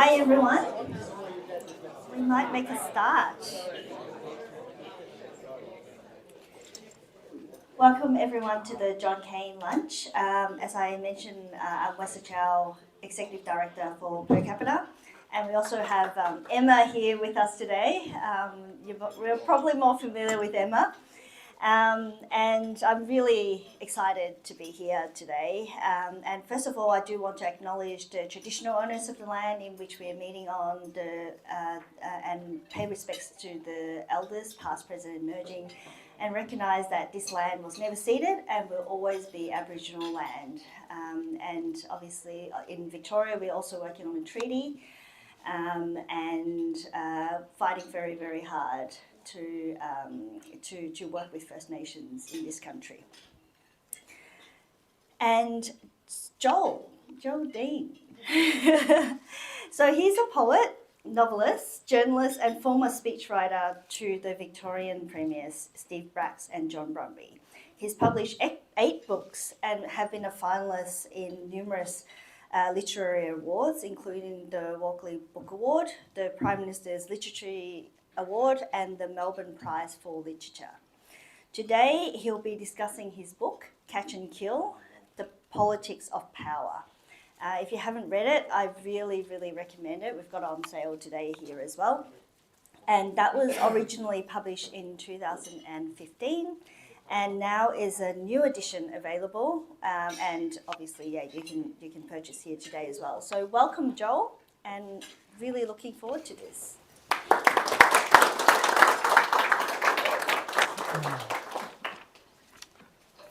Hi everyone. We might make a start. Welcome everyone to the John Cain lunch. As I mentioned, I'm Wessa Chow, Executive Director for Capita, and we also have Emma here with us today. We're probably more familiar with Emma. And I'm really excited to be here today. And first of all, I do want to acknowledge the traditional owners of the land in which we are meeting on, and pay respects to the elders, past, present, and emerging, and recognise that this land was never ceded and will always be Aboriginal land. And obviously in Victoria, we're also working on a treaty and fighting very, very hard to work with First Nations in this country. And Joel Deane. So he's a poet, novelist, journalist, and former speechwriter to the Victorian premiers Steve Bracks and John Brumby. He's published 8 books and have been a finalist in numerous literary awards, including the Walkley Book Award, the Prime Minister's Literature Award, and the Melbourne Prize for Literature. Today, he'll be discussing his book, Catch and Kill, The Politics of Power. If you haven't read it, I really, really recommend it. We've got it on sale today here as well. And that was originally published in 2015, and now is a new edition available. And obviously, yeah, you can purchase here today as well. So welcome, Joel, and really looking forward to this.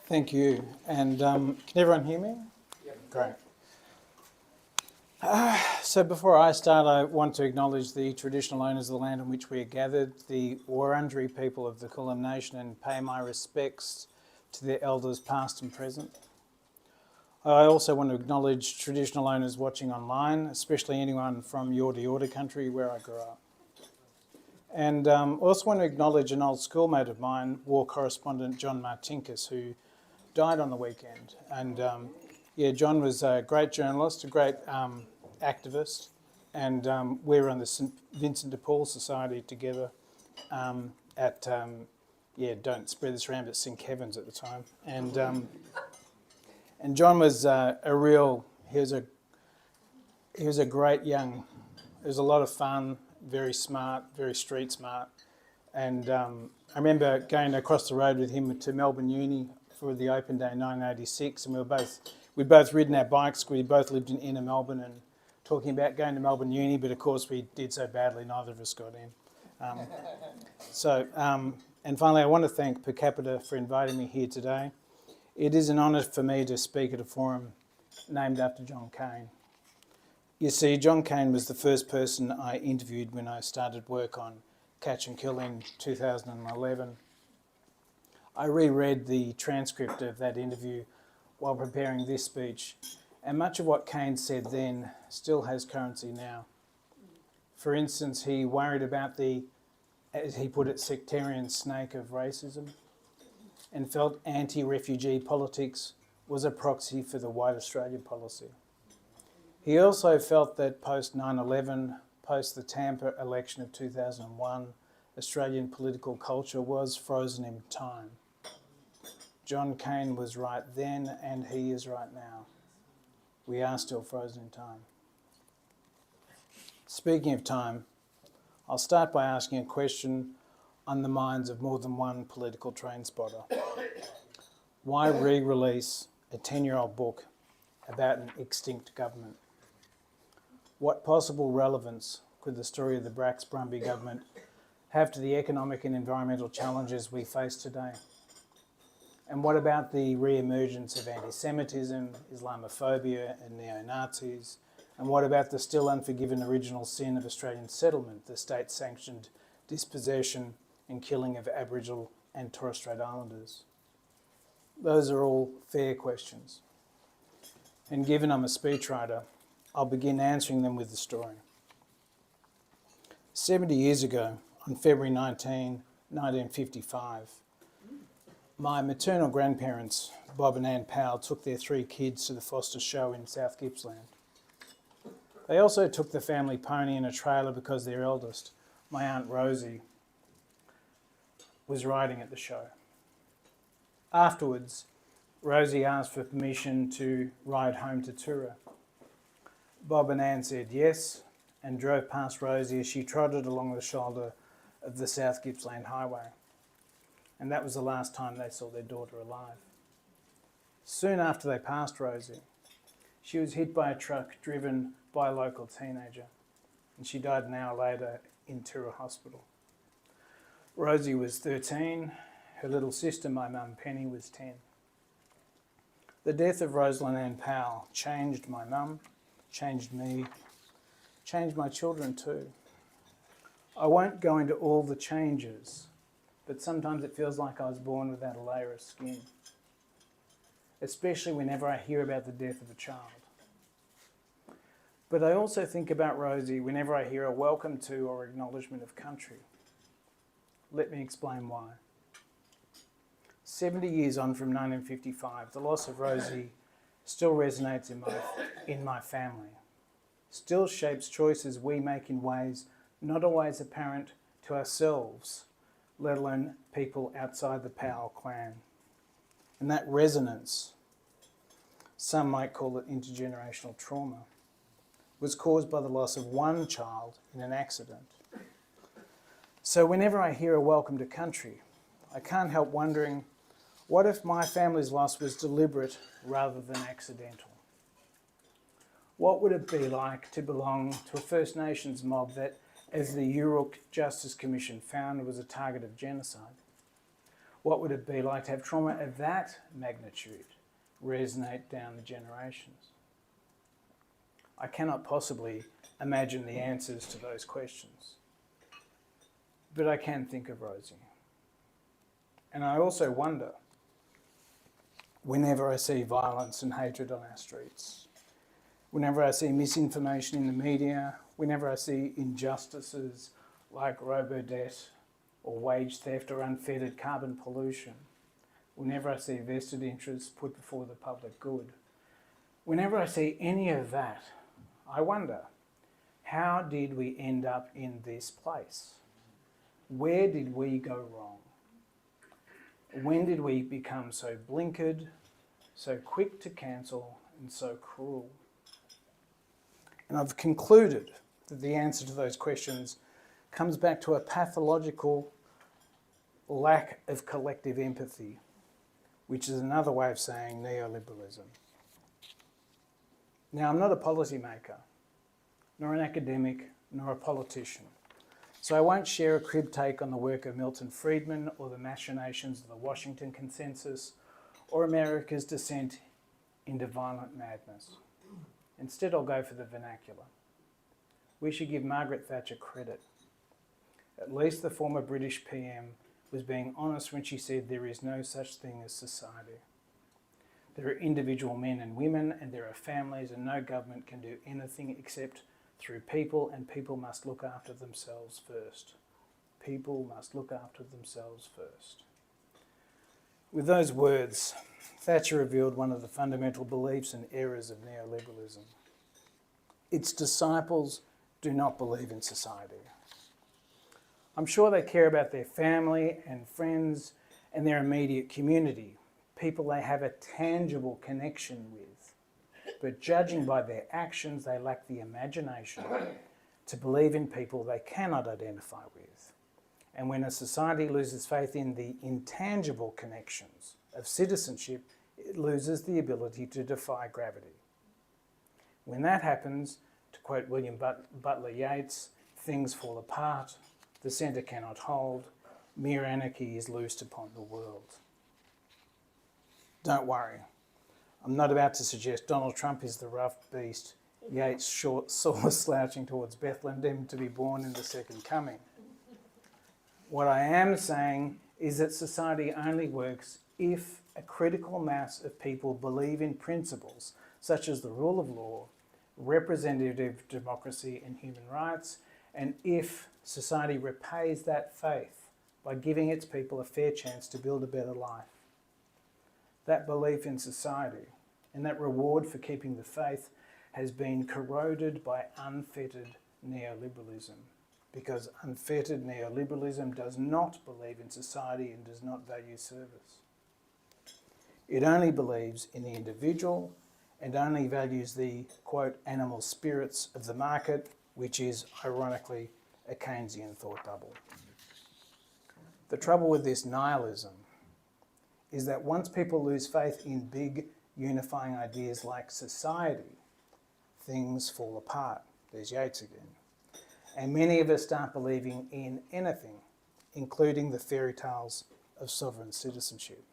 Thank you. And can everyone hear me? Yep. Great. So before I start, I want to acknowledge the traditional owners of the land on which we are gathered, the Wurundjeri people of the Kulin Nation, and pay my respects to their elders past and present. I also want to acknowledge traditional owners watching online, especially anyone from Yorta Yorta country where I grew up. And I also want to acknowledge an old schoolmate of mine, war correspondent John Martinkus, who died on the weekend. And John was a great journalist, a great activist, and we were on the St Vincent de Paul Society together at, don't spread this around, but St Kevin's at the time. And John was he was a great young, it was a lot of fun, very smart, very street smart. And I remember going across the road with him to Melbourne Uni for the open day in 1986, and we'd both ridden our bikes. We both lived in inner Melbourne and talking about going to Melbourne Uni, but of course we did so badly, neither of us got in. And finally, I want to thank Capita for inviting me here today. It is an honour for me to speak at a forum named after John Cain. You see, John Cain was the first person I interviewed when I started work on Catch and Kill in 2011. I reread the transcript of that interview while preparing this speech, and much of what Cain said then still has currency now. For instance, he worried about the, as he put it, sectarian snake of racism, and felt anti-refugee politics was a proxy for the White Australia policy. He also felt that post 9/11, post the Tampa election of 2001, Australian political culture was frozen in time. John Cain was right then, and he is right now. We are still frozen in time. Speaking of time, I'll start by asking a question on the minds of more than one political train spotter. Why re-release a 10-year-old book about an extinct government? What possible relevance could the story of the Bracks-Brumby government have to the economic and environmental challenges we face today? And what about the re-emergence of anti-Semitism, Islamophobia and neo-Nazis? And what about the still unforgiven original sin of Australian settlement, the state-sanctioned dispossession and killing of Aboriginal and Torres Strait Islanders? Those are all fair questions. And given I'm a speechwriter, I'll begin answering them with the story. 70 years ago, on February 19, 1955, my maternal grandparents, Bob and Ann Powell, took their 3 kids to the Foster Show in South Gippsland. They also took the family pony in a trailer because their eldest, my Aunt Rosie, was riding at the show. Afterwards, Rosie asked for permission to ride home to Tura. Bob and Anne said yes and drove past Rosie as she trotted along the shoulder of the South Gippsland Highway. And that was the last time they saw their daughter alive. Soon after they passed Rosie, she was hit by a truck driven by a local teenager, and she died an hour later in Tura Hospital. Rosie was 13, her little sister, my mum Penny, was 10. The death of Rosalind Ann Powell changed my mum, changed me, changed my children too. I won't go into all the changes, but sometimes it feels like I was born without a layer of skin, especially whenever I hear about the death of a child. But I also think about Rosie whenever I hear a welcome to or acknowledgement of country. Let me explain why. 70 years on from 1955, the loss of Rosie still resonates in my family, still shapes choices we make in ways not always apparent to ourselves, let alone people outside the Powell clan. And that resonance, some might call it intergenerational trauma, was caused by the loss of one child in an accident. So whenever I hear a welcome to country, I can't help wondering, what if my family's loss was deliberate rather than accidental? What would it be like to belong to a First Nations mob that, as the Uruk Justice Commission found, was a target of genocide? What would it be like to have trauma of that magnitude resonate down the generations? I cannot possibly imagine the answers to those questions, but I can think of Rosie. And I also wonder, whenever I see violence and hatred on our streets, whenever I see misinformation in the media, whenever I see injustices like robo-debt or wage theft or unfettered carbon pollution, whenever I see vested interests put before the public good, whenever I see any of that, I wonder, how did we end up in this place? Where did we go wrong? When did we become so blinkered, so quick to cancel, and so cruel? And I've concluded that the answer to those questions comes back to a pathological lack of collective empathy, which is another way of saying neoliberalism. Now, I'm not a policymaker, nor an academic, nor a politician, so I won't share a crib take on the work of Milton Friedman or the machinations of the Washington Consensus or America's descent into violent madness. Instead, I'll go for the vernacular. We should give Margaret Thatcher credit. At least the former British PM was being honest when she said there is no such thing as society. There are individual men and women, and there are families, and no government can do anything except through people, and people must look after themselves first. People must look after themselves first. With those words, Thatcher revealed one of the fundamental beliefs and errors of neoliberalism. Its disciples do not believe in society. I'm sure they care about their family and friends and their immediate community, people they have a tangible connection with. But judging by their actions, they lack the imagination to believe in people they cannot identify with. And when a society loses faith in the intangible connections of citizenship, it loses the ability to defy gravity. When that happens, to quote William Butler Yeats, things fall apart, the centre cannot hold, mere anarchy is loosed upon the world. Don't worry, I'm not about to suggest Donald Trump is the rough beast Yeats saw slouching towards Bethlehem to be born in the second coming. What I am saying is that society only works if a critical mass of people believe in principles such as the rule of law, representative democracy and human rights, and if society repays that faith by giving its people a fair chance to build a better life. That belief in society and that reward for keeping the faith has been corroded by unfettered neoliberalism, because unfettered neoliberalism does not believe in society and does not value service. It only believes in the individual and only values the, quote, animal spirits of the market, which is, ironically, a Keynesian thought bubble. The trouble with this nihilism is that once people lose faith in big unifying ideas like society, things fall apart. There's Yeats again. And many of us start believing in anything, including the fairy tales of sovereign citizenship.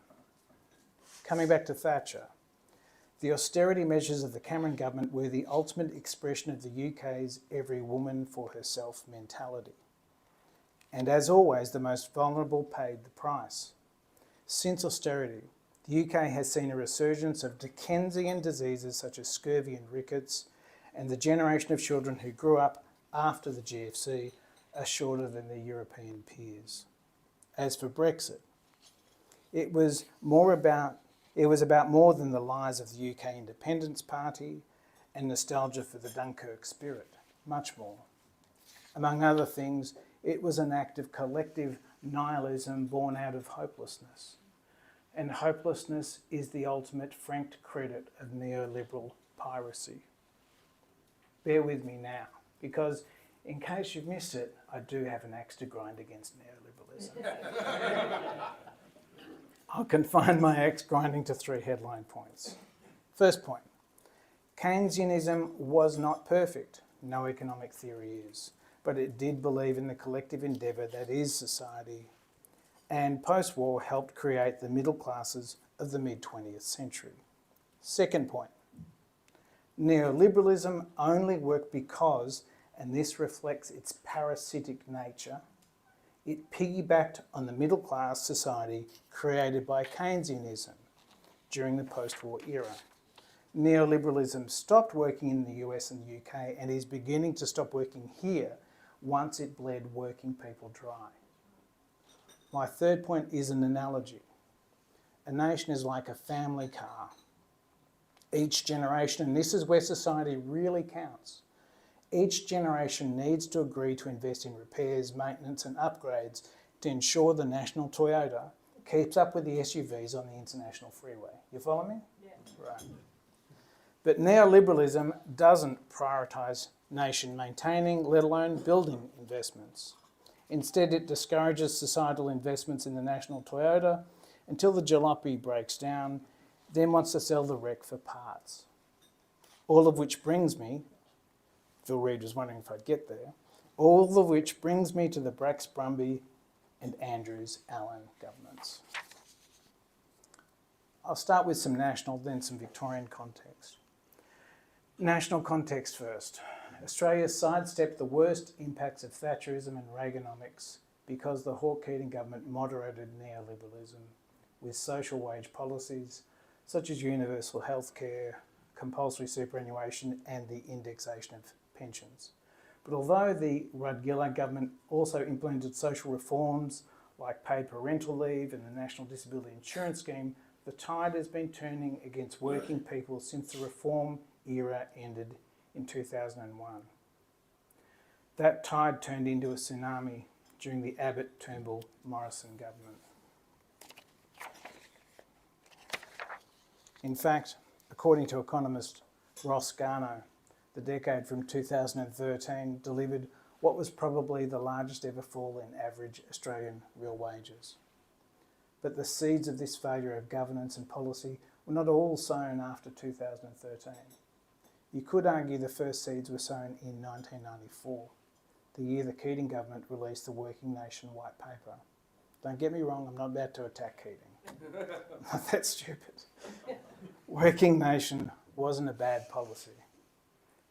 Coming back to Thatcher, the austerity measures of the Cameron government were the ultimate expression of the UK's every woman for herself mentality. And as always, the most vulnerable paid the price. Since austerity, the UK has seen a resurgence of Dickensian diseases such as scurvy and rickets, and the generation of children who grew up after the GFC are shorter than their European peers. As for Brexit, it was about more than the lies of the UK Independence Party and nostalgia for the Dunkirk spirit, much more. Among other things, it was an act of collective nihilism born out of hopelessness. And hopelessness is the ultimate franked credit of neoliberal piracy. Bear with me now, because in case you've missed it, I do have an axe to grind against neoliberalism. I'll confine my axe grinding to 3 headline points. First point, Keynesianism was not perfect. No economic theory is. But it did believe in the collective endeavour that is society, and post-war helped create the middle classes of the mid-20th century. Second point, neoliberalism only worked because, and this reflects its parasitic nature, it piggybacked on the middle class society created by Keynesianism during the post-war era. Neoliberalism stopped working in the US and the UK and is beginning to stop working here once it bled working people dry. My third point is an analogy. A nation is like a family car. Each generation, and this is where society really counts, each generation needs to agree to invest in repairs, maintenance and upgrades to ensure the national Toyota keeps up with the SUVs on the international freeway. You follow me? Yeah. Right. But neoliberalism doesn't prioritise nation maintaining, let alone building investments. Instead, it discourages societal investments in the national Toyota until the jalopy breaks down, then wants to sell the wreck for parts. All of which brings me, Phil Reid was wondering if I'd get there, all of which brings me to the Bracks-Brumby and Andrews-Allen governments. I'll start with some national, then some Victorian context. National context first. Australia sidestepped the worst impacts of Thatcherism and Reaganomics because the Hawke-Keating government moderated neoliberalism with social wage policies such as universal health care, compulsory superannuation and the indexation of pensions. But although the Rudd-Gillard government also implemented social reforms like paid parental leave and the National Disability Insurance Scheme, the tide has been turning against working people since the reform era ended in 2001. That tide turned into a tsunami during the Abbott-Turnbull-Morrison government. In fact, according to economist Ross Garnaut, the decade from 2013 delivered what was probably the largest ever fall in average Australian real wages. But the seeds of this failure of governance and policy were not all sown after 2013. You could argue the first seeds were sown in 1994, the year the Keating government released the Working Nation White Paper. Don't get me wrong, I'm not about to attack Keating. Not that stupid. Working Nation wasn't a bad policy.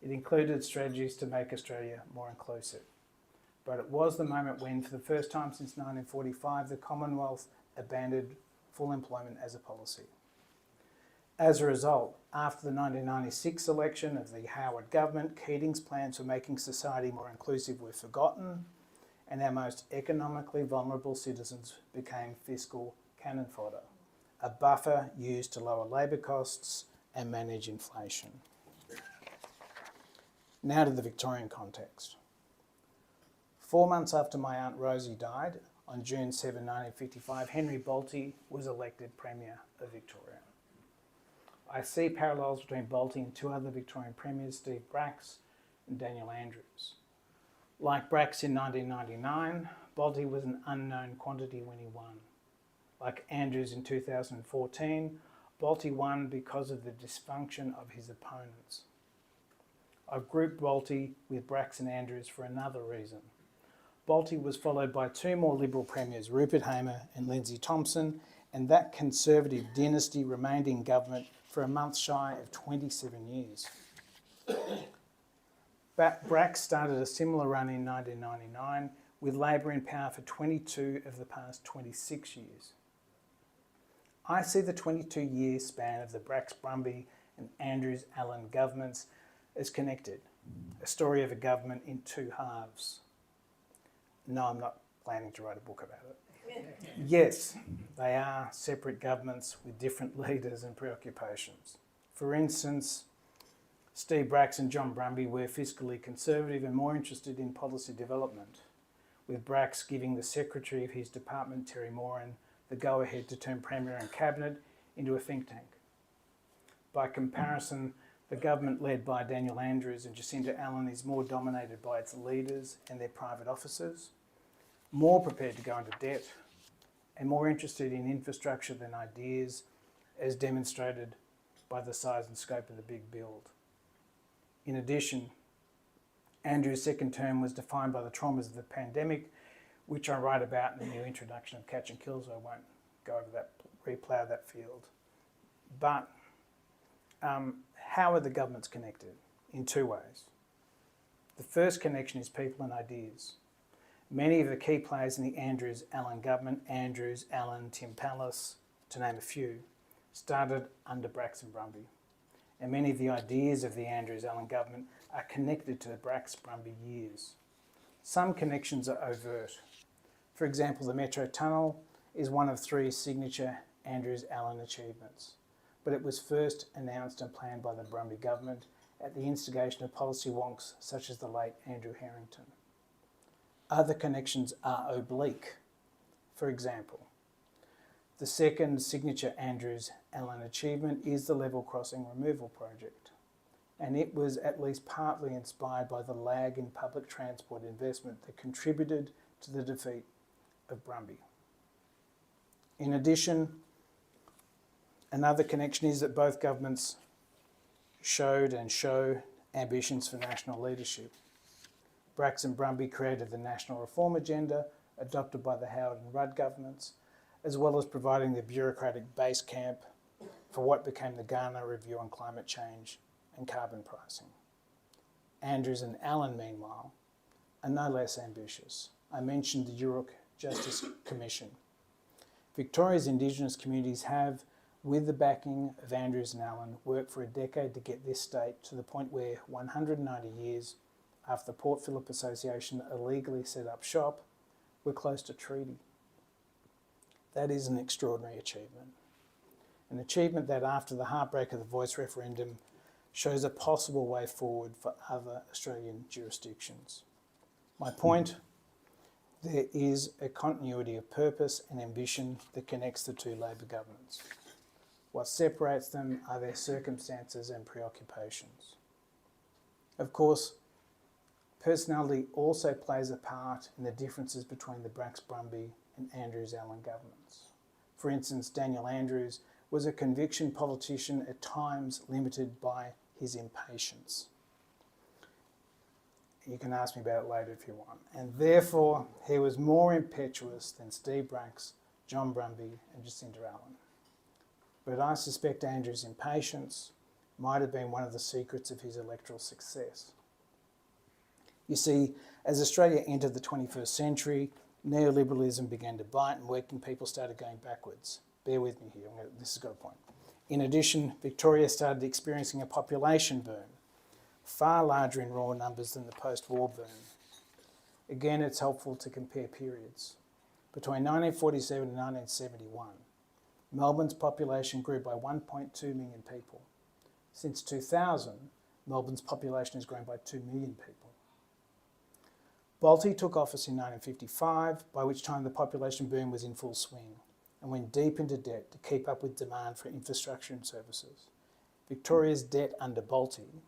It included strategies to make Australia more inclusive. But it was the moment when, for the first time since 1945, the Commonwealth abandoned full employment as a policy. As a result, after the 1996 election of the Howard government, Keating's plans for making society more inclusive were forgotten, and our most economically vulnerable citizens became fiscal cannon fodder, a buffer used to lower labour costs and manage inflation. Now to the Victorian context. 4 months after my Aunt Rosie died, on June 7, 1955, Henry Bolte was elected Premier of Victoria. I see parallels between Bolte and two other Victorian premiers, Steve Bracks and Daniel Andrews. Like Bracks in 1999, Bolte was an unknown quantity when he won. Like Andrews in 2014, Bolte won because of the dysfunction of his opponents. I've grouped Bolte with Bracks and Andrews for another reason. Bolte was followed by two more Liberal premiers, Rupert Hamer and Lindsay Thompson, and that Conservative dynasty remained in government for a month shy of 27 years. Bracks started a similar run in 1999, with Labor in power for 22 of the past 26 years. I see the 22-year span of the Bracks-Brumby and Andrews-Allen governments as connected, a story of a government in two halves. No, I'm not planning to write a book about it. Yes, they are separate governments with different leaders and preoccupations. For instance, Steve Bracks and John Brumby were fiscally conservative and more interested in policy development, with Bracks giving the secretary of his department, Terry Moran, the go-ahead to turn Premier and Cabinet into a think tank. By comparison, the government led by Daniel Andrews and Jacinta Allen is more dominated by its leaders and their private officers, more prepared to go into debt, and more interested in infrastructure than ideas, as demonstrated by the size and scope of the big build. In addition, Andrews' second term was defined by the traumas of the pandemic, which I write about in the new introduction of Catch and Kill, so I won't go over that, replough that field. But how are the governments connected? In two ways. The first connection is people and ideas. Many of the key players in the Andrews-Allen government, Andrews, Allen, Tim Pallas, to name a few, started under Bracks and Brumby. And many of the ideas of the Andrews-Allen government are connected to the Bracks-Brumby years. Some connections are overt. For example, the Metro Tunnel is one of three signature Andrews-Allen achievements, but it was first announced and planned by the Brumby government at the instigation of policy wonks such as the late Andrew Harrington. Other connections are oblique. For example, the second signature Andrews-Allen achievement is the level crossing removal project, and it was at least partly inspired by the lag in public transport investment that contributed to the defeat of Brumby. In addition, another connection is that both governments showed and show ambitions for national leadership. Bracks and Brumby created the National Reform Agenda adopted by the Howard and Rudd governments, as well as providing the bureaucratic base camp for what became the Garner Review on Climate Change and Carbon Pricing. Andrews and Allen, meanwhile, are no less ambitious. I mentioned the Uruk Justice Commission. Victoria's Indigenous communities have, with the backing of Andrews and Allen, worked for a decade to get this state to the point where 190 years after the Port Phillip Association illegally set up shop, we're close to treaty. That is an extraordinary achievement. An achievement that, after the heartbreak of the Voice referendum, shows a possible way forward for other Australian jurisdictions. My point, there is a continuity of purpose and ambition that connects the two Labor governments. What separates them are their circumstances and preoccupations. Of course, personality also plays a part in the differences between the Bracks-Brumby and Andrews-Allen governments. For instance, Daniel Andrews was a conviction politician, at times limited by his impatience. You can ask me about it later if you want. And therefore, he was more impetuous than Steve Bracks, John Brumby and Jacinta Allen. But I suspect Andrews' impatience might have been one of the secrets of his electoral success. You see, as Australia entered the 21st century, neoliberalism began to bite and working people started going backwards. Bear with me here, this has got a point. In addition, Victoria started experiencing a population boom, far larger in raw numbers than the post-war boom. Again, it's helpful to compare periods. Between 1947 and 1971, Melbourne's population grew by 1.2 million people. Since 2000, Melbourne's population has grown by 2 million people. Bolte took office in 1955, by which time the population boom was in full swing, and went deep into debt to keep up with demand for infrastructure and services. Victoria's debt under Bolte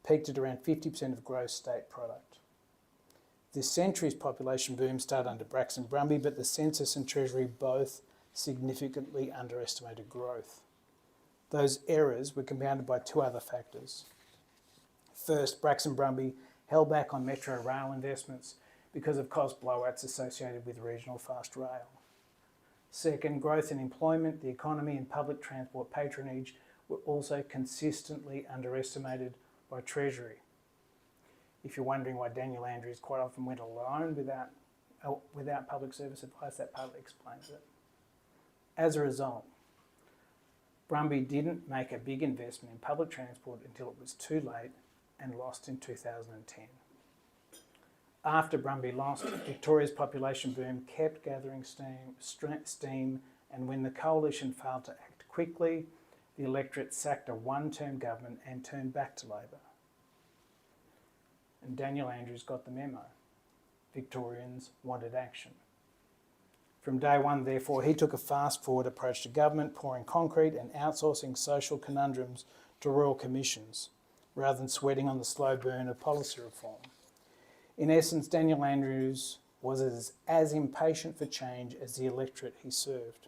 peaked at around 50% of gross state product. This century's population boom started under Bracks-Brumby, but the census and treasury both significantly underestimated growth. Those errors were compounded by two other factors. First, Bracks-Brumby held back on metro rail investments because of cost blowouts associated with regional fast rail. Second, growth in employment, the economy and public transport patronage were also consistently underestimated by Treasury. If you're wondering why Daniel Andrews quite often went alone without public service advice, that partly explains it. As a result, Brumby didn't make a big investment in public transport until it was too late and lost in 2010. After Brumby lost, Victoria's population boom kept gathering steam, and when the coalition failed to act quickly, the electorate sacked a one-term government and turned back to Labor. And Daniel Andrews got the memo. Victorians wanted action. From day one, therefore, he took a fast-forward approach to government, pouring concrete and outsourcing social conundrums to royal commissions, rather than sweating on the slow burn of policy reform. In essence, Daniel Andrews was as impatient for change as the electorate he served,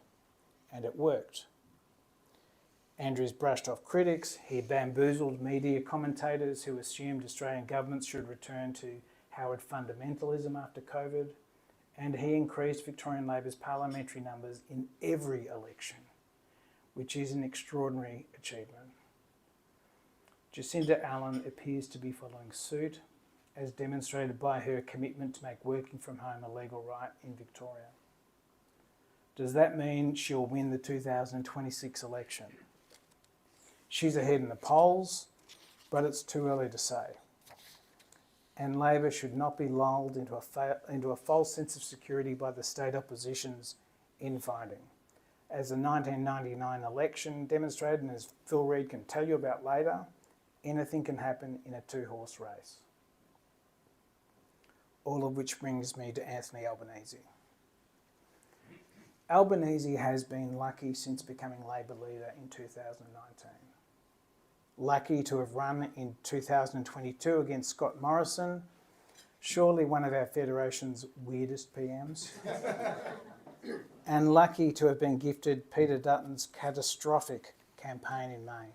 and it worked. Andrews brushed off critics, he bamboozled media commentators who assumed Australian governments should return to Howard fundamentalism after COVID, and he increased Victorian Labor's parliamentary numbers in every election, which is an extraordinary achievement. Jacinda Allen appears to be following suit, as demonstrated by her commitment to make working from home a legal right in Victoria. Does that mean she'll win the 2026 election? She's ahead in the polls, but it's too early to say. And Labor should not be lulled into a false sense of security by the state opposition's infighting. As the 1999 election demonstrated, and as Phil Reid can tell you about later, anything can happen in a two-horse race. All of which brings me to Anthony Albanese. Albanese has been lucky since becoming Labor leader in 2019. Lucky to have run in 2022 against Scott Morrison, surely one of our Federation's weirdest PMs. And lucky to have been gifted Peter Dutton's catastrophic campaign in May.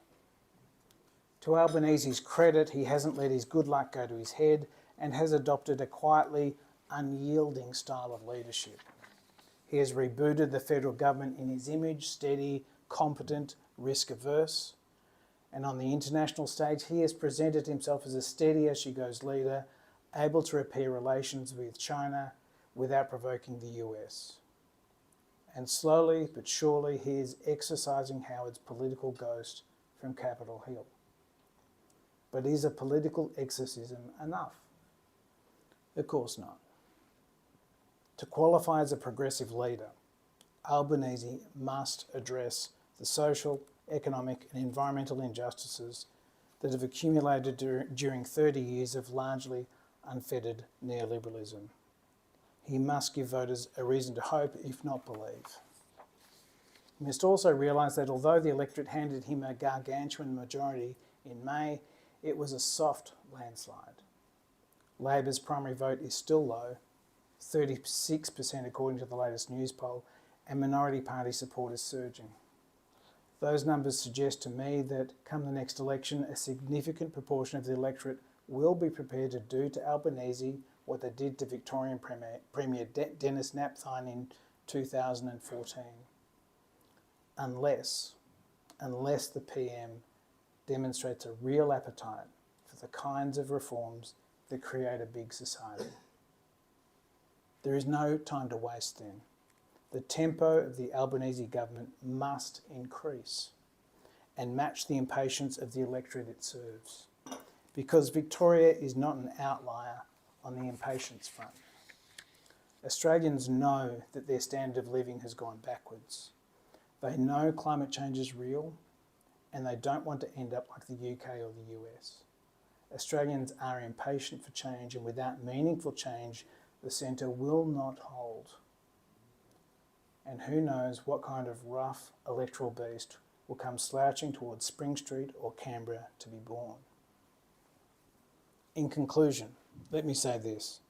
To Albanese's credit, he hasn't let his good luck go to his head and has adopted a quietly unyielding style of leadership. He has rebooted the federal government in his image, steady, competent, risk-averse. And on the international stage, he has presented himself as a steady-as-she-goes leader, able to repair relations with China without provoking the US. And slowly but surely, he is exercising Howard's political ghost from Capitol Hill. But is a political exorcism enough? Of course not. To qualify as a progressive leader, Albanese must address the social, economic and environmental injustices that have accumulated during 30 years of largely unfettered neoliberalism. He must give voters a reason to hope, if not believe. He must also realise that although the electorate handed him a gargantuan majority in May, it was a soft landslide. Labor's primary vote is still low, 36% according to the latest news poll, and minority party support is surging. Those numbers suggest to me that come the next election, a significant proportion of the electorate will be prepared to do to Albanese what they did to Victorian Premier Denis Napthine in 2014. Unless the PM demonstrates a real appetite for the kinds of reforms that create a big society. There is no time to waste then. The tempo of the Albanese government must increase and match the impatience of the electorate it serves, because Victoria is not an outlier on the impatience front. Australians know that their standard of living has gone backwards. They know climate change is real, and they don't want to end up like the UK or the US. Australians are impatient for change, and without meaningful change, the centre will not hold. And who knows what kind of rough electoral beast will come slouching towards Spring Street or Canberra to be born. In conclusion, let me say this.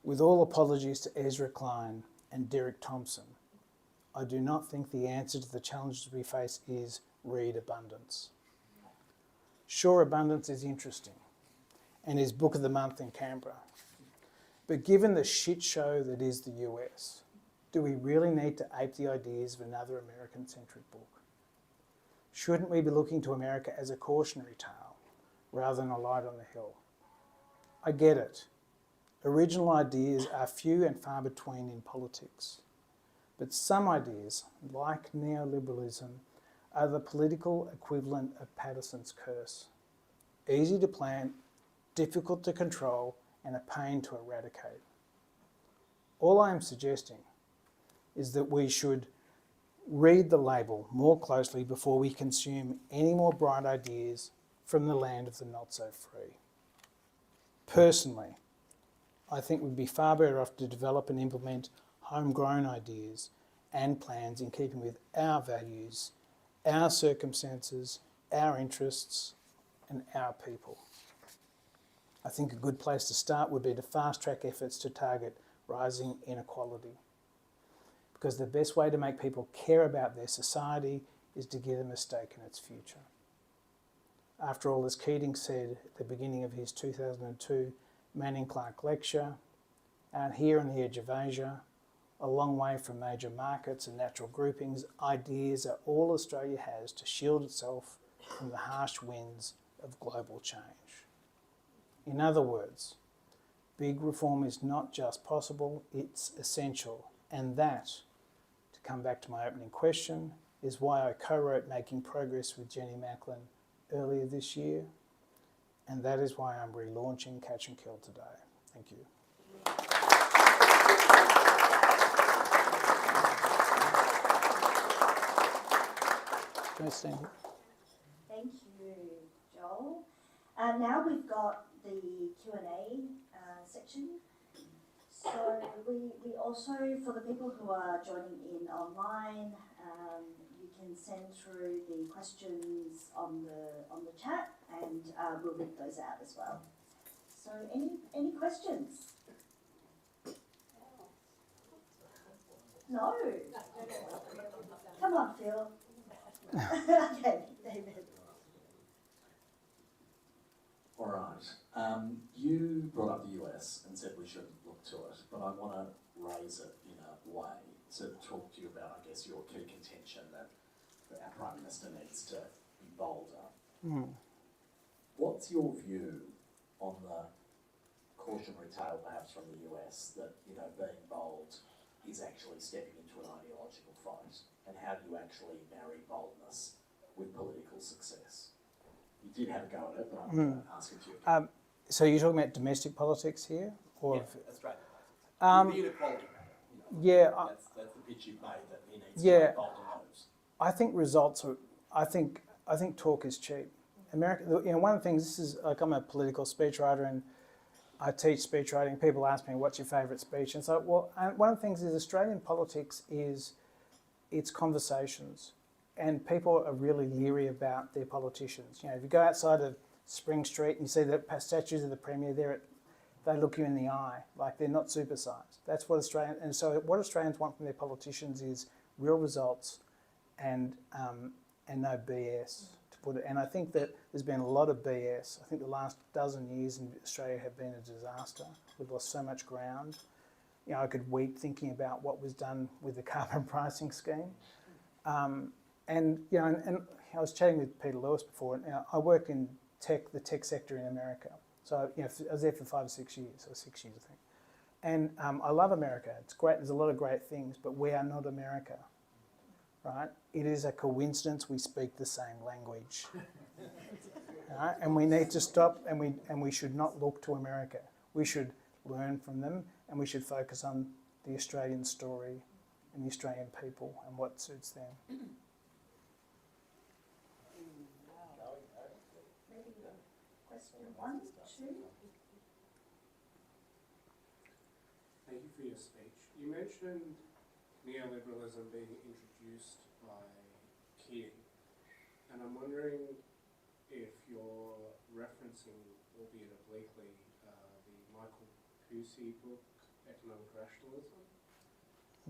With all apologies to Ezra Klein and Derek Thompson, I do not think the answer to the challenges we face is read abundance. Sure, abundance is interesting and is Book of the Month in Canberra. But given the shit show that is the US, do we really need to ape the ideas of another American-centric book? Shouldn't we be looking to America as a cautionary tale rather than a light on the hill? I get it. Original ideas are few and far between in politics. But some ideas, like neoliberalism, are the political equivalent of Patterson's curse. Easy to plant, difficult to control, and a pain to eradicate. All I am suggesting is that we should read the label more closely before we consume any more bright ideas from the land of the not-so-free. Personally, I think we'd be far better off to develop and implement homegrown ideas and plans in keeping with our values, our circumstances, our interests, and our people. I think a good place to start would be to fast-track efforts to target rising inequality, because the best way to make people care about their society is to give them a stake in its future. After all, as Keating said at the beginning of his 2002 Manning Clark lecture, out here on the edge of Asia, a long way from major markets and natural groupings, ideas are all Australia has to shield itself from the harsh winds of global change. In other words, big reform is not just possible, it's essential. And that, to come back to my opening question, is why I co-wrote Making Progress with Jenny Macklin earlier this year. And that is why I'm relaunching Catch and Kill today. Thank you. Can I stand here? Thank you, Joel. Now we've got the Q&A section. So we also, for the people who are joining in online, you can send through the questions on the chat, and we'll read those out as well. So any questions? No. Come on, Phil. Okay, David. All right. You brought up the US and said we should look to it, but I want to raise it in a way to talk to you about, I guess, your key contention that our Prime Minister needs to be bolder. What's your view on the cautionary tale, perhaps, from the US that, being bold is actually stepping into an ideological fight? And how do you actually marry boldness with political success? You did have a go at it, but I'm going to ask it to you again. So you're talking about domestic politics here? Or Australia. The inequality matter. Yeah. That's the pitch you've made, that he needs to make bolder moves. I think results are, I think talk is cheap. America, one of the things, this is, like, I'm a political speechwriter and I teach speechwriting. People ask me, what's your favourite speech? And so, one of the things is Australian politics is, it's conversations. And people are really leery about their politicians. If you go outside of Spring Street and you see the statues of the Premier, they look you in the eye, like they're not supersized. That's what what Australians want from their politicians is real results and no BS, to put it. And I think that there's been a lot of BS. I think the last dozen years in Australia have been a disaster. We've lost so much ground. I could weep thinking about what was done with the carbon pricing scheme. And I was chatting with Peter Lewis before. I work in the tech sector in America. So I was there for 5 or 6 years, or 6 years, I think. And I love America. It's great. There's a lot of great things, but we are not America, right? It is a coincidence we speak the same language, right? And we need to stop. And we should not look to America. We should learn from them, and we should focus on the Australian story and the Australian people and what suits them. Question. One, two. Thank you for your speech. You mentioned neoliberalism being introduced by Keating, and I'm wondering if you're referencing, albeit obliquely, the Michael Pusey book, Economic Rationalism.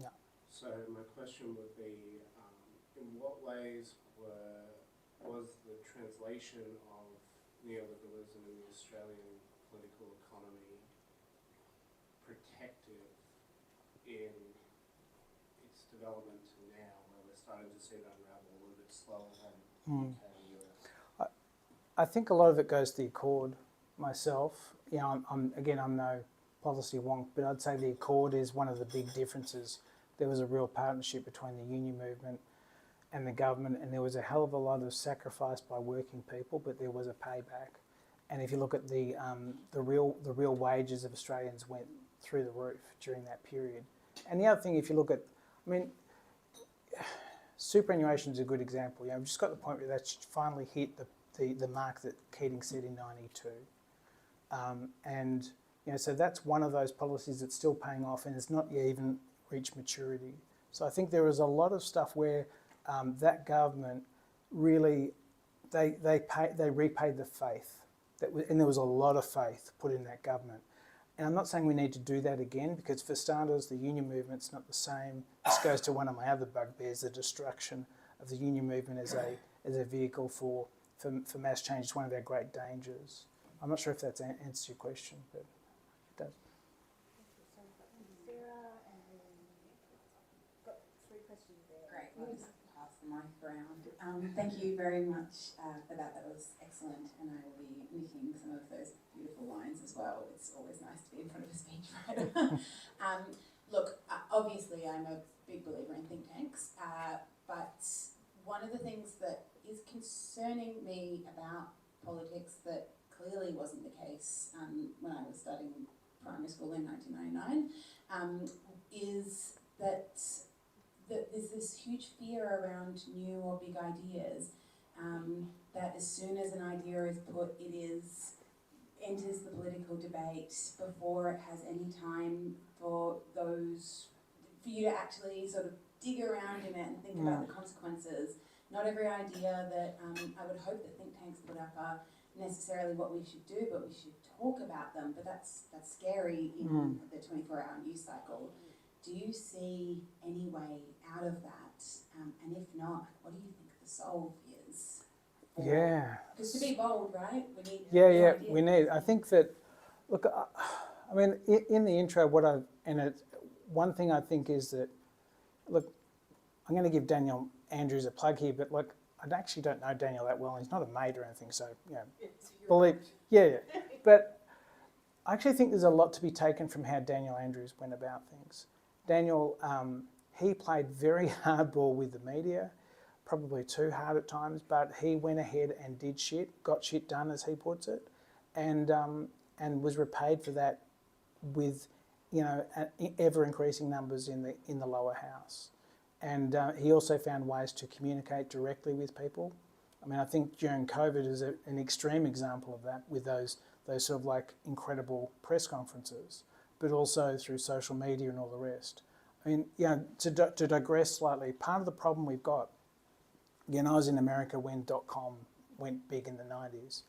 No. So my question would be, in what ways was the translation of neoliberalism in the Australian political economy protective in its development to now, where we're starting to see it unravel a little bit slower than UK and US? I think a lot of it goes to the Accord myself. You know, I'm no policy wonk, but I'd say the Accord is one of the big differences. There was a real partnership between the union movement and the government, and there was a hell of a lot of sacrifice by working people, but there was a payback. And if you look at the real wages of Australians went through the roof during that period. And the other thing, if you look at, I mean, superannuation is a good example. You know, we've just got the point where that's finally hit the mark that Keating said in '92. And you know, so that's one of those policies that's still paying off, and it's not yet even reached maturity. So I think there was a lot of stuff where that government really they repaid the faith and there was a lot of faith put in that government. And I'm not saying we need to do that again, because for starters, the union movement's not the same. This goes to one of my other bugbears, the destruction of the union movement as a vehicle for mass change. It's one of our great dangers. I'm not sure if that's answers your question, but it does. Sarah, and then got 3 questions there. Great, we'll just pass the mic around. Thank you very much for that. That was excellent, and I will be nicking some of those beautiful lines as well. It's always nice to be in front of a speechwriter. Look, obviously I'm a big believer in think tanks, but one of the things that is concerning me about politics that clearly wasn't the case when I was studying primary school in 1999 is that there's this huge fear around new or big ideas, that as soon as an idea is put, it enters the political debate before it has any time for you to actually sort of dig around in it and think about the consequences. Not every idea that I would hope that think tanks put up are necessarily what we should do, but we should talk about them. But that's scary in the 24-hour news cycle. Do you see any way out of that? And if not, what do you think the solve is? Yeah. Because to be bold, right? We need. Yeah, we need. I think that. Look, I mean, in the intro, one thing I think is that, look, I'm going to give Daniel Andrews a plug here, but look, I actually don't know Daniel that well. He's not a mate or anything, so yeah. But I actually think there's a lot to be taken from how Daniel Andrews went about things. Daniel, he played very hardball with the media, probably too hard at times, but he went ahead and did shit, got shit done, as he puts it, and was repaid for that with, you know, ever increasing numbers in the lower house. And he also found ways to communicate directly with people. I mean, I think during COVID is an extreme example of that, with those sort of like incredible press conferences, but also through social media and all the rest. I mean, yeah, to digress slightly, part of the problem we've got, again, I was in America when .com went big in the 90s.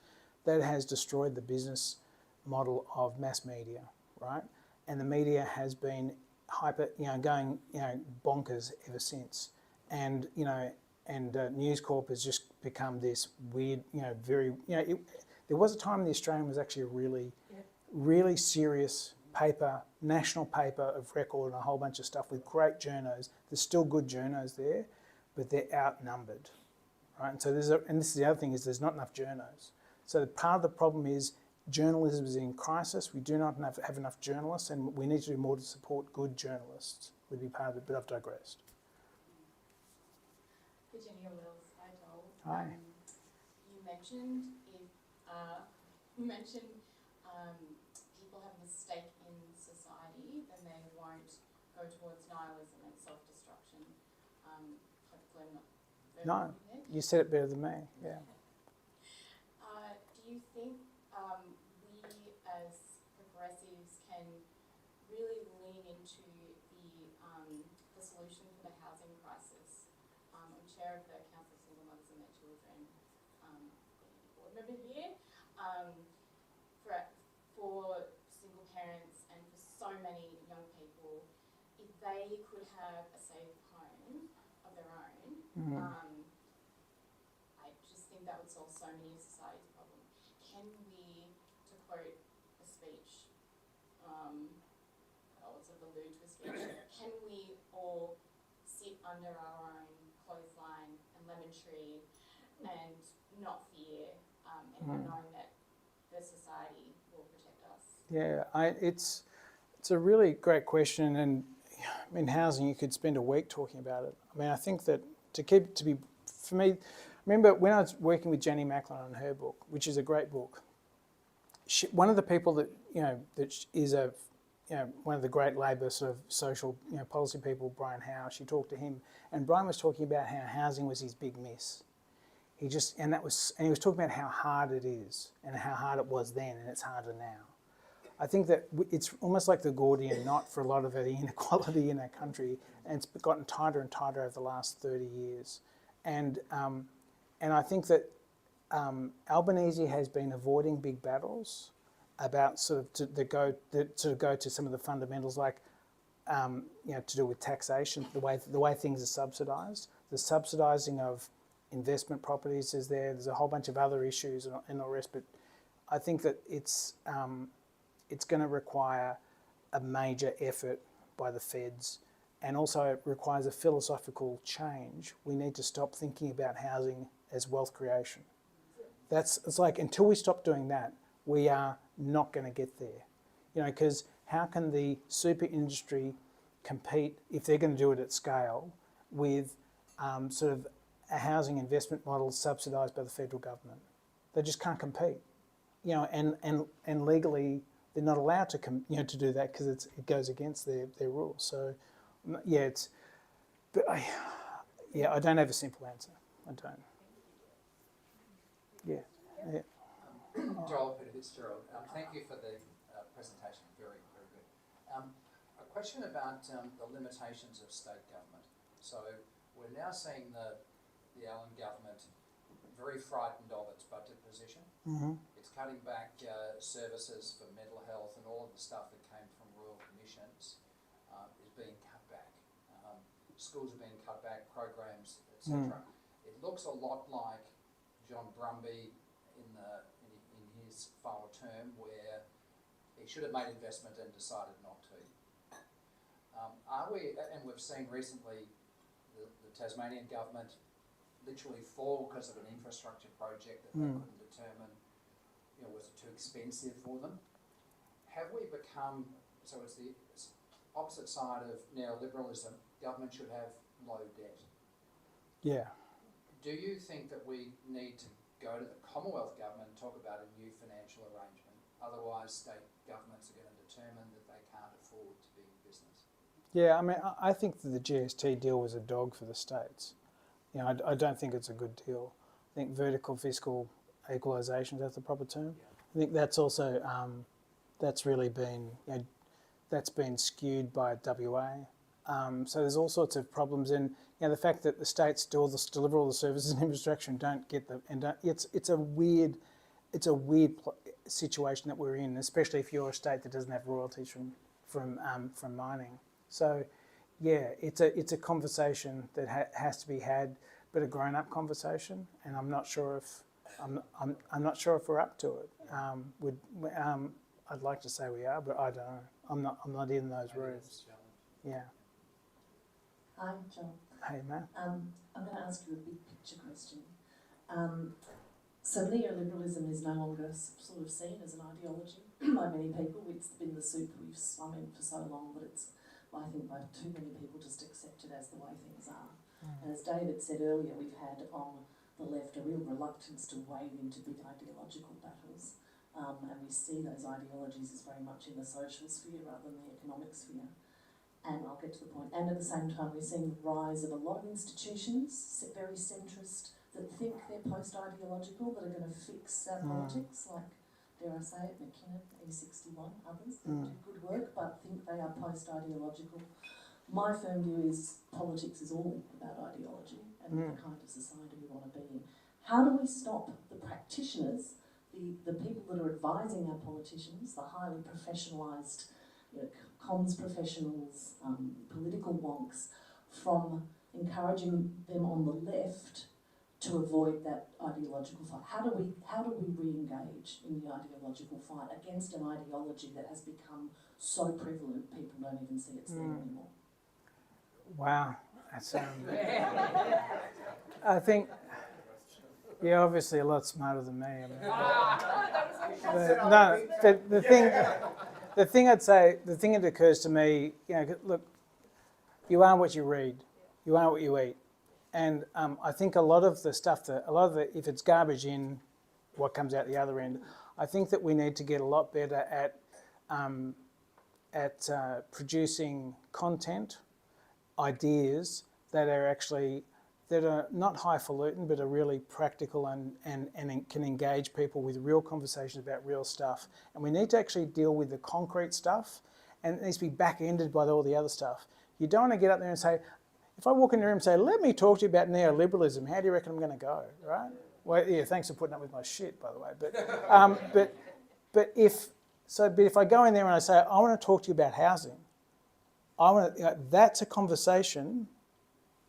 That has destroyed the business model of mass media, right? And the media has been going bonkers ever since. And, News Corp has just become this weird, there was a time the Australian was actually a really serious paper, national paper of record and a whole bunch of stuff with great journos. There's still good journos there, but they're outnumbered, right? And so and this is the other thing, is there's not enough journos. So part of the problem is journalism is in crisis. We do not have enough journalists, and we need to do more to support good journalists. Would be part of it, but I've digressed. Virginia Wills, hi Joel. Hi. You mentioned people having a stake in society, then they won't go towards nihilism and self-destruction. Hopefully I'm not. No, you said it better than me. Yeah. Do you think can really lean into the solution for the housing crisis. I'm chair of the Council of Single Mothers and Their Children, board member here, for single parents and for so many young people. If they could have a safe home of their own, I just think that would solve so many of society's problems. Can we, to quote a speech, I'll sort of allude to a speech, can we all sit under our own clothesline and lemon tree and not fear, and knowing that the society will protect us? Yeah, it's a really great question, and in housing you could spend a week talking about it. I mean, I think that for me, remember when I was working with Jenny Macklin on her book, which is a great book. One of the people that that is one of the great Labor sort of social policy people, Brian Howe. She talked to him, and Brian was talking about how housing was his big miss. He was talking about how hard it is and how hard it was then, and it's harder now. I think that it's almost like the Gordian knot for a lot of the inequality in our country, and it's gotten tighter and tighter over the last 30 years. And I think that Albanese has been avoiding big battles about to go to some of the fundamentals, like to do with taxation, the way things are subsidised, the subsidising of investment properties is there. There's a whole bunch of other issues and all the rest, but I think that it's going to require a major effort by the feds, and also it requires a philosophical change. We need to stop thinking about housing as wealth creation. It's like until we stop doing that, we are not going to get there. Because how can the super industry compete, if they're going to do it at scale, with sort of a housing investment model subsidised by the federal government? They just can't compete. And legally they're not allowed to to do that because it goes against their rules. So I don't have a simple answer. I don't. Yeah. Joel Peter Fitzgerald, thank you for the presentation. Very, very good. A question about the limitations of state government. So we're now seeing the Allen government very frightened of its budget position. Mm-hmm. It's cutting back services for mental health, and all of the stuff that came from royal commissions is being cut back. Schools are being cut back, programs, etc. It looks a lot like John Brumby in his final term, where he should have made investment and decided not to. And we've seen recently the Tasmanian government literally fall because of an infrastructure project that they couldn't determine, was it too expensive for them? Have we become, so it's the opposite side of neoliberalism, government should have low debt. Yeah. Do you think that we need to go to the Commonwealth government and talk about a new financial arrangement? Otherwise, state governments are going to determine that they can't afford to be in business. Yeah, I mean, I think that the GST deal was a dog for the states. I don't think it's a good deal. I think vertical fiscal equalisation, is that the proper term? Yeah. I think that's also, that's really been, that's been skewed by WA. So there's all sorts of problems in, the fact that the states deliver all the services and infrastructure and don't get them, it's a weird situation that we're in, especially if you're a state that doesn't have royalties from mining. So, yeah, it's a conversation that has to be had, but a grown-up conversation, and I'm not sure if we're up to it. I'd like to say we are, but I don't know. I'm not in those rooms. Yeah. Hi, John. Hey, Matt. I'm going to ask you a big picture question. So neoliberalism is no longer sort of seen as an ideology by many people. It's been the soup we've swum in for so long that it's, I think, by too many people just accepted as the way things are. And as David said earlier, we've had on the left a real reluctance to wade into big ideological battles. And we see those ideologies as very much in the social sphere rather than the economic sphere. And I'll get to the point. And at the same time, we're seeing the rise of a lot of institutions, very centrist, that think they're post-ideological, that are going to fix our politics, like dare I say it, McKinnon, E61, others that do good work but think they are post-ideological. My firm view is politics is all about ideology and the kind of society we want to be in. How do we stop the practitioners, the people that are advising our politicians, the highly professionalised, comms professionals, political wonks, from encouraging them on the left to avoid that ideological fight? How do we re-engage in the ideological fight against an ideology that has become so prevalent people don't even see it's there anymore? Wow, that's I think you're obviously a lot smarter than me. I mean, the thing that occurs to me, look, you are what you read, you are what you eat, and I think a lot of the stuff if it's garbage in, what comes out the other end. I think that we need to get a lot better at producing content, ideas that are not highfalutin but are really practical and can engage people with real conversations about real stuff. And we need to actually deal with the concrete stuff, and it needs to be back-ended by all the other stuff. You don't want to get up there and say, if I walk in the room and say, let me talk to you about neoliberalism, how do you reckon I'm going to go, right? Well, yeah, thanks for putting up with my shit, by the way. But if I go in there and I say, I want to talk to you about housing, that's a conversation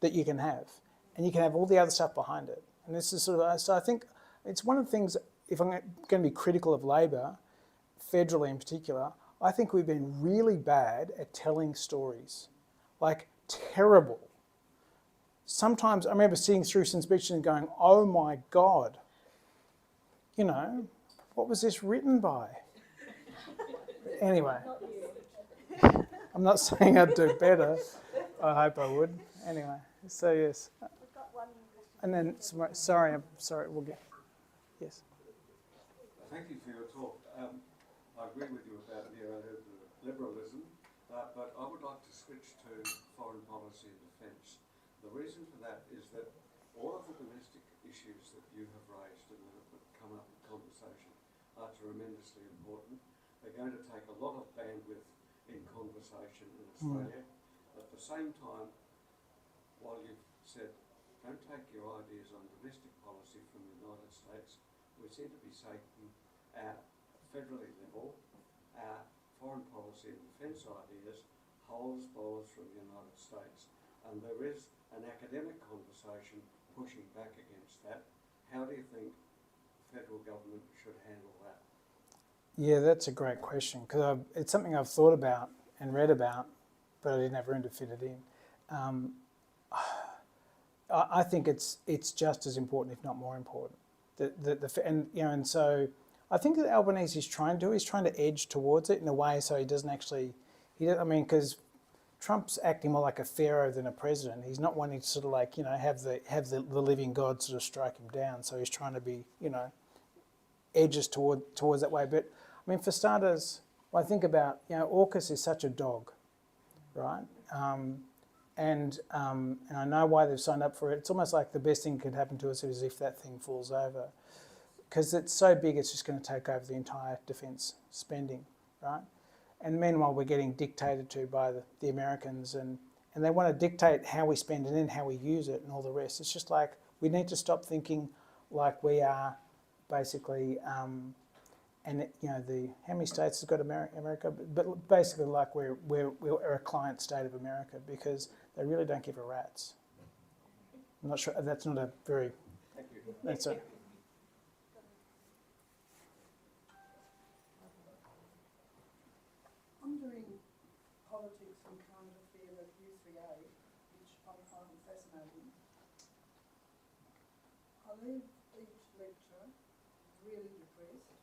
that you can have, and you can have all the other stuff behind it. And this is so I think it's one of the things, if I'm going to be critical of Labor, federally in particular, I think we've been really bad at telling stories, like terrible. Sometimes I remember sitting through some speeches and going, oh my God, what was this written by? Anyway. I'm not saying I'd do better. I hope I would. Anyway, so yes. And then, sorry, we'll get. Yes. Thank you for your talk. I agree with you about neoliberalism, but I would like to switch to foreign policy and defence. The reason for that is that all of the domestic issues that you have raised and that have come up in conversation are tremendously important. They're going to take a lot of bandwidth in conversation in Australia. At the same time, while you've said, don't take your ideas on domestic policy from the United States, we seem to be taking our federally level, our foreign policy and defence ideas, whole as bowls from the United States. And there is an academic conversation pushing back against that. How do you think the federal government should handle that? Yeah, that's a great question, because it's something I've thought about and read about, but I didn't have room to fit it in. I think it's just as important, if not more important. And so I think that Albanese is trying to edge towards it in a way so he doesn't actually, because Trump's acting more like a pharaoh than a president. He's not wanting to sort of have the living God sort of strike him down. So he's trying to be, edges towards that way. But for starters, I think about, AUKUS is such a dog, right? And I know why they've signed up for it. It's almost like the best thing that could happen to us is if that thing falls over, because it's so big, it's just going to take over the entire defence spending, right? And meanwhile, we're getting dictated to by the Americans, and they want to dictate how we spend it and how we use it and all the rest. It's just like we need to stop thinking like we are basically, how many states has got America? But basically like we're a client state of America, because they really don't give a rat's. I'm not sure, that's not a very, that's a... I'm doing politics and current affairs at U3A, which I find fascinating. I leave each lecture really depressed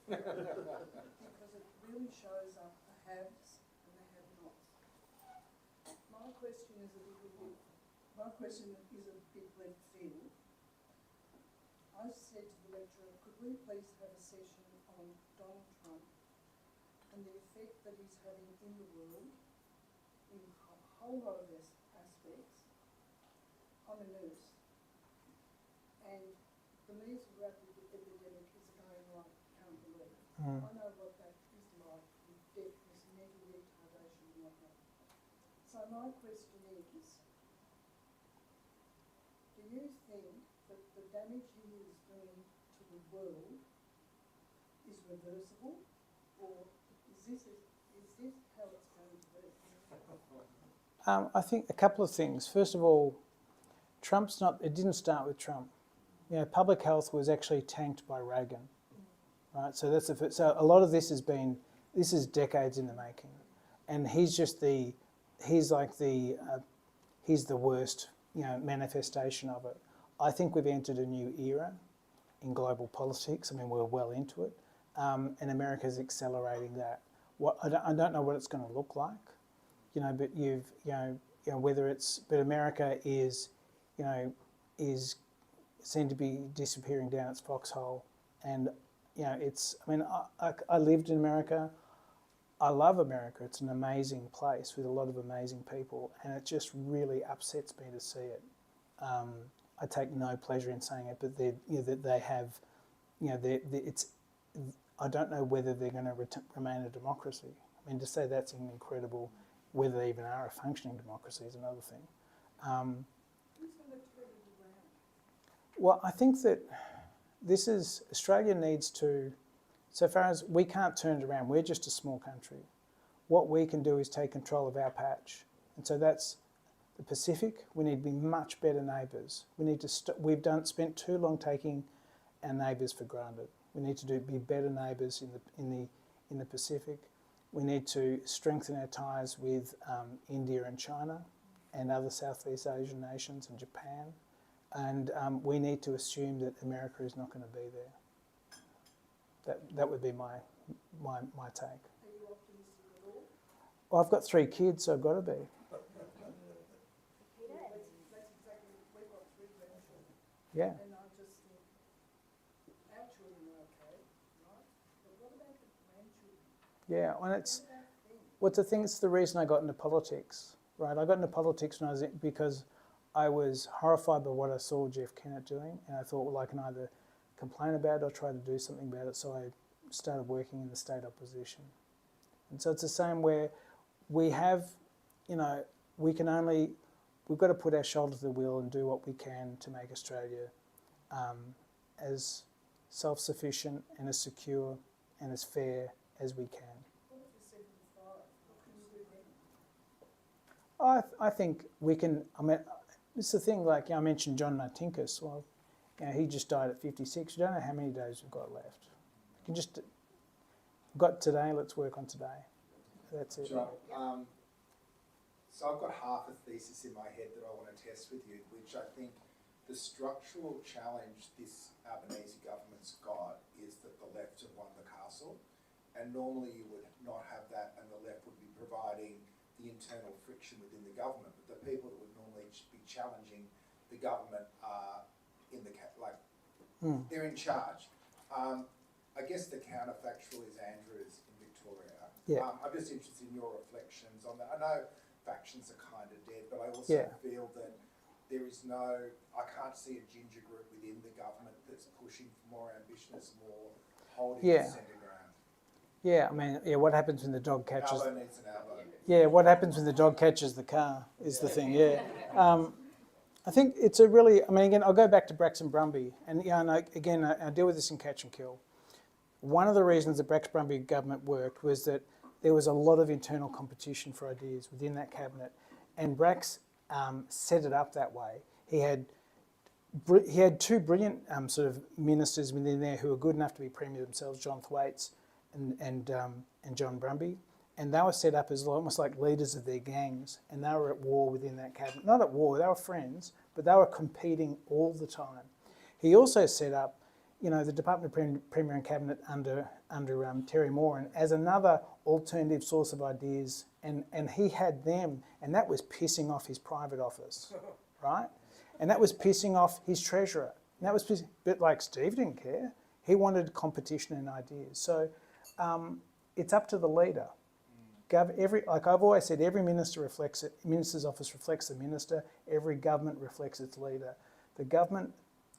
because it really shows up the haves and the have-nots. My question is a bit left field. I said to the lecturer, could we please have a session on Donald Trump and the effect that he's having in the world in a whole lot of aspects. I'm a nurse, and the measles epidemic is going like you can't believe. I know what that is like with deafness, mental retardation and whatnot. So my question is, do you think that the damage he is doing to the world is reversible, or is this how it's going to be? I think a couple of things. First of all, it didn't start with Trump. You know, public health was actually tanked by Reagan, right? So so a lot of this is decades in the making, and he's the worst, you know, manifestation of it. I think we've entered a new era in global politics. I mean, we're well into it, and America's accelerating that. I don't know what it's going to look like, you know, but but America is seem to be disappearing down its foxhole, and you know, I lived in America. I love America. It's an amazing place with a lot of amazing people, and it just really upsets me to see it. I take no pleasure in saying it, but they have, you know, it's. I don't know whether they're going to remain a democracy. I mean, to say that's incredible, whether they even are a functioning democracy is another thing. Who's going to turn it around? Well, I think that Australia needs to, so far as we can't turn it around, we're just a small country. What we can do is take control of our patch. And so that's the Pacific. We need to be much better neighbours. We need to we've spent too long taking our neighbours for granted. We need to be better neighbours in the Pacific. We need to strengthen our ties with India and China and other Southeast Asian nations and Japan. And we need to assume that America is not going to be there. That would be my take. Are you optimistic at all? Well, I've got 3 kids, so I've got to be. That's exactly, we've got 3 grandchildren. Yeah. And I just think our children are okay, right? But what about the grandchildren? Yeah, and What about them? what's the thing? It's the reason I got into politics, right? I got into politics because I was horrified by what I saw Jeff Kennett doing, and I thought, well, I can either complain about it or try to do something about it. So I started working in the state opposition. And so it's the same where we have, you know, we've got to put our shoulder to the wheel and do what we can to make Australia as self-sufficient and as secure and as fair as we can. What if you're 75? What can you do then? I think we can. I mean, it's the thing. Like, you know, I mentioned John Martinkus. Well, you know, he just died at 56. You don't know how many days we've got left. You can just got today. Let's work on today. That's it. John, so I've got half a thesis in my head that I want to test with you, which I think the structural challenge this Albanese government's got is that the left have won the castle, and normally you would not have that, and the left would be providing the internal friction within the government. But the people that would normally be challenging the government are in the they're in charge. I guess the counterfactual is Andrew's in Victoria. Yeah. I'm just interested in your reflections on that. I know factions are kind of dead, but I also feel that there is I can't see a ginger group within the government that's pushing for more ambitious, more holding the centre ground. Yeah, I mean, what happens when the dog catches? Albo needs an Albo. Yeah, what happens when the dog catches the car is the thing. Yeah, I think it's a really. I mean, again, I'll go back to Bracks-Brumby, and again, I deal with this in Catch and Kill. One of the reasons the Bracks-Brumby government worked was that there was a lot of internal competition for ideas within that cabinet, and Bracks set it up that way. He had 2 brilliant sort of ministers within there who were good enough to be premier themselves, John Thwaites and John Brumby, and they were set up as almost like leaders of their gangs, and they were at war within that cabinet. Not at war, they were friends, but they were competing all the time. He also set up, you know, the Department of Premier and Cabinet under Terry Moore, and as another alternative source of ideas, and he had them, and that was pissing off his private office, right? And that was pissing off his treasurer. And that was pissing, but like Steve didn't care. He wanted competition and ideas. So it's up to the leader. Like I've always said, every minister minister's office reflects the minister. Every government reflects its leader. The government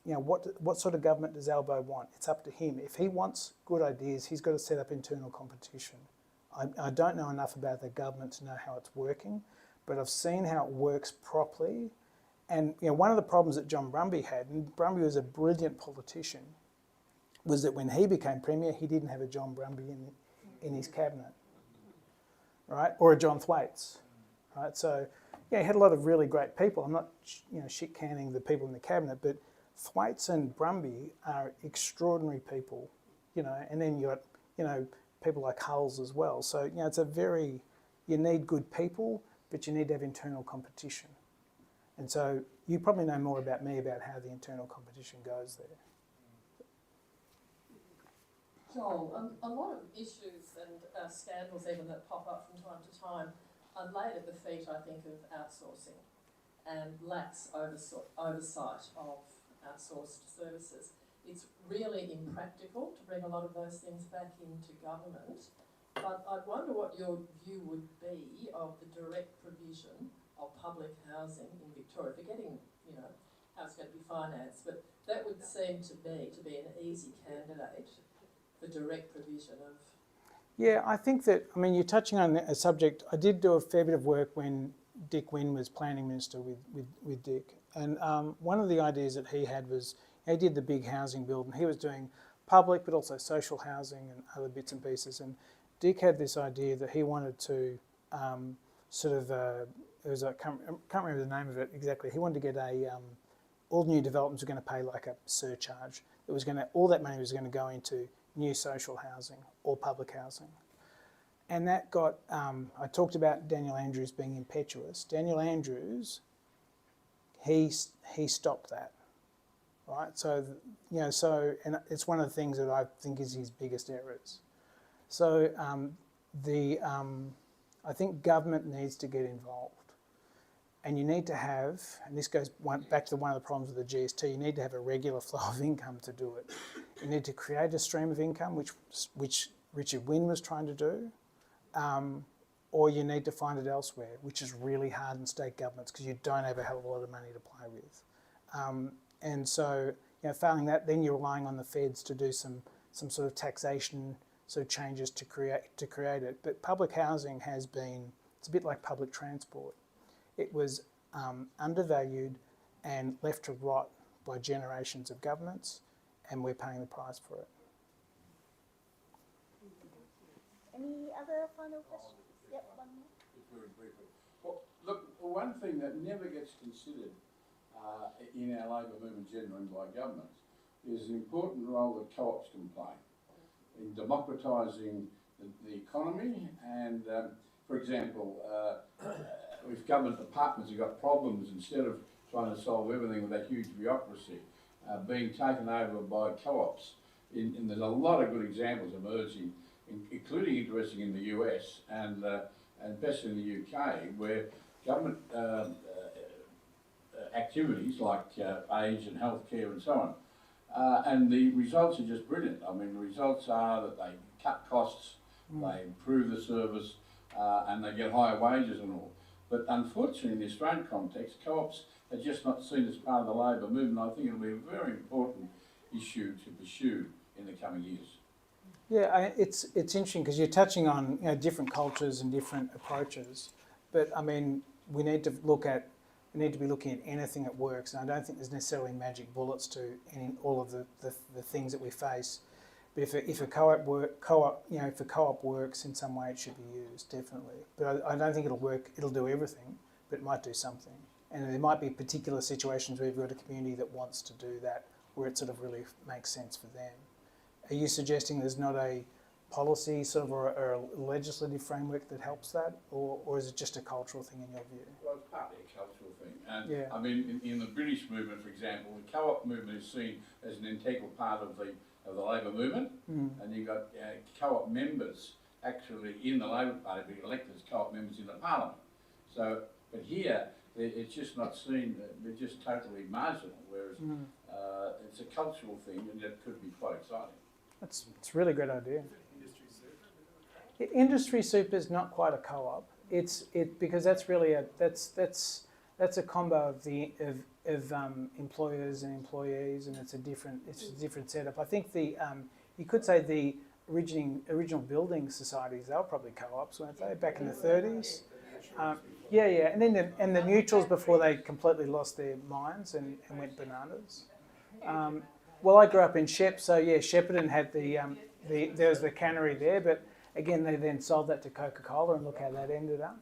you know, what sort of government does Albo want? It's up to him. If he wants good ideas, he's got to set up internal competition. I don't know enough about the government to know how it's working, but I've seen how it works properly. And you know, one of the problems that John Brumby had, and Brumby was a brilliant politician, was that when he became Premier, he didn't have a John Brumby in his cabinet, right? Or a John Thwaites, right? So, yeah, he had a lot of really great people. I'm not, you know, shit-canning the people in the cabinet, but Thwaites and Brumby are extraordinary people, you know, and then you got, you know, people like Hulls as well. So, you know, it's a very, you need good people, but you need to have internal competition. And so you probably know more about me about how the internal competition goes there. Joel, a lot of issues and scandals even that pop up from time to time are laid at the feet, I think, of outsourcing and lax oversight of outsourced services. It's really impractical to bring a lot of those things back into government, but I wonder what your view would be of the direct provision of public housing in Victoria, forgetting, you know, how it's going to be financed, but that would seem to be an easy candidate for direct provision of... Yeah, I think that, I mean, you're touching on a subject. I did do a fair bit of work when Dick Wynne was planning minister with Dick. And one of the ideas that he had was, he did the big housing build, and he was doing public but also social housing and other bits and pieces. And Dick had this idea that he wanted to I can't remember the name of it exactly. He wanted to get all new developments were going to pay like a surcharge. It was going to, all that money was going to go into new social housing or public housing. And that got, I talked about Daniel Andrews being impetuous. Daniel Andrews, he stopped that, right? So, you know, and it's one of the things that I think is his biggest errors. So I think government needs to get involved. And you need to have, and this goes back to one of the problems with the GST, you need to have a regular flow of income to do it. You need to create a stream of income, which Richard Wynne was trying to do, or you need to find it elsewhere, which is really hard in state governments because you don't have a hell of a lot of money to play with. And so, you know, failing that, then you're relying on the feds to do some sort of taxation sort of changes to create it. But public housing has been, it's a bit like public transport. It was undervalued and left to rot by generations of governments, and we're paying the price for it. Any other final questions? Yep, one more. Just very briefly. Well, look, one thing that never gets considered in our labour movement generally by governments is the important role that co-ops can play in democratising the economy and, for example, if government departments have got problems, instead of trying to solve everything with that huge bureaucracy, being taken over by co-ops. And there's a lot of good examples emerging, including interesting in the US and especially in the UK, where government activities like age and healthcare and so on, and the results are just brilliant. I mean, the results are that they cut costs, they improve the service, and they get higher wages and all. But unfortunately, in the Australian context, co-ops are just not seen as part of the labour movement. I think it'll be a very important issue to pursue in the coming years. Yeah, it's interesting because you're touching on, you know, different cultures and different approaches. But I mean, we need to be looking at anything that works, and I don't think there's necessarily magic bullets to all of the things that we face. But if a co-op works in some way, it should be used, definitely. But I don't think it'll work. It'll do everything, but it might do something. And there might be particular situations where you've got a community that wants to do that, where it sort of really makes sense for them. Are you suggesting there's not a policy sort of or a legislative framework that helps that, or is it just a cultural thing in your view? Well, it's partly a cultural thing. And yeah. I mean, in the British movement, for example, the co-op movement is seen as an integral part of the labour movement, and you've got co-op members actually in the Labor Party being elected as co-op members in the Parliament. So, but here, it's just not seen, they're just totally marginal, whereas it's a cultural thing and it could be quite exciting. It's a really great idea. Industry super is not quite a co-op. Because that's really that's that's a combo of employers and employees, and it's a different setup. I think you could say the original building societies, they were probably co-ops, weren't they, back in the 30s? And then the neutrals before they completely lost their minds and went bananas. Well, I grew up in Shep, so yeah, Shepparton had there was the cannery there, but again, they then sold that to Coca-Cola, and look how that ended up.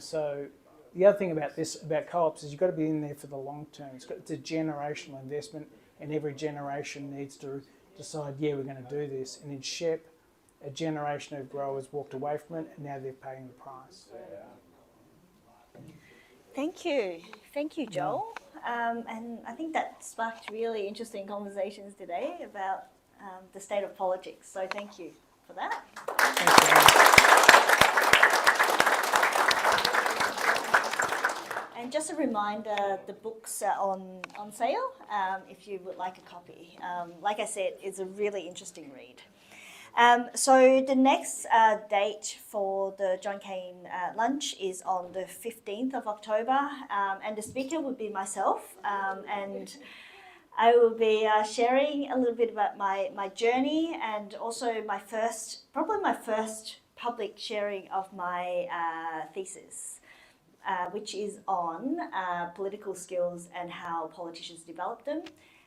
So the other thing about co-ops is you've got to be in there for the long term. It's a generational investment, and every generation needs to decide, yeah, we're going to do this. And in Shep, a generation of growers walked away from it, and now they're paying the price. Thank you, Joel. And I think that sparked really interesting conversations today about the state of politics. So thank you for that. And just a reminder, the books are on sale if you would like a copy. Like I said, it's a really interesting read. So the next date for the John Cain lunch is on the 15th of October, and the speaker would be myself, and I will be sharing a little bit about my journey, and also my first public sharing of my thesis, which is on political skills and how politicians develop them.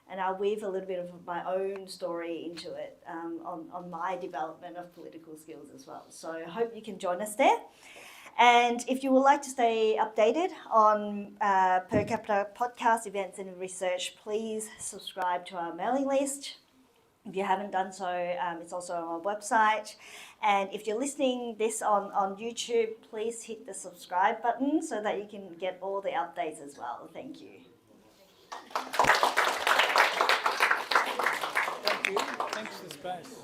And I'll weave a little bit of my own story into it on my development of political skills as well. So I hope you can join us there. And if you would like to stay updated on Per Capita podcast events and research, please subscribe to our mailing list. If you haven't done so, it's also on our website. And if you're listening this on YouTube, please hit the subscribe button so that you can get all the updates as well. Thank you. Thank you. Thanks for the space.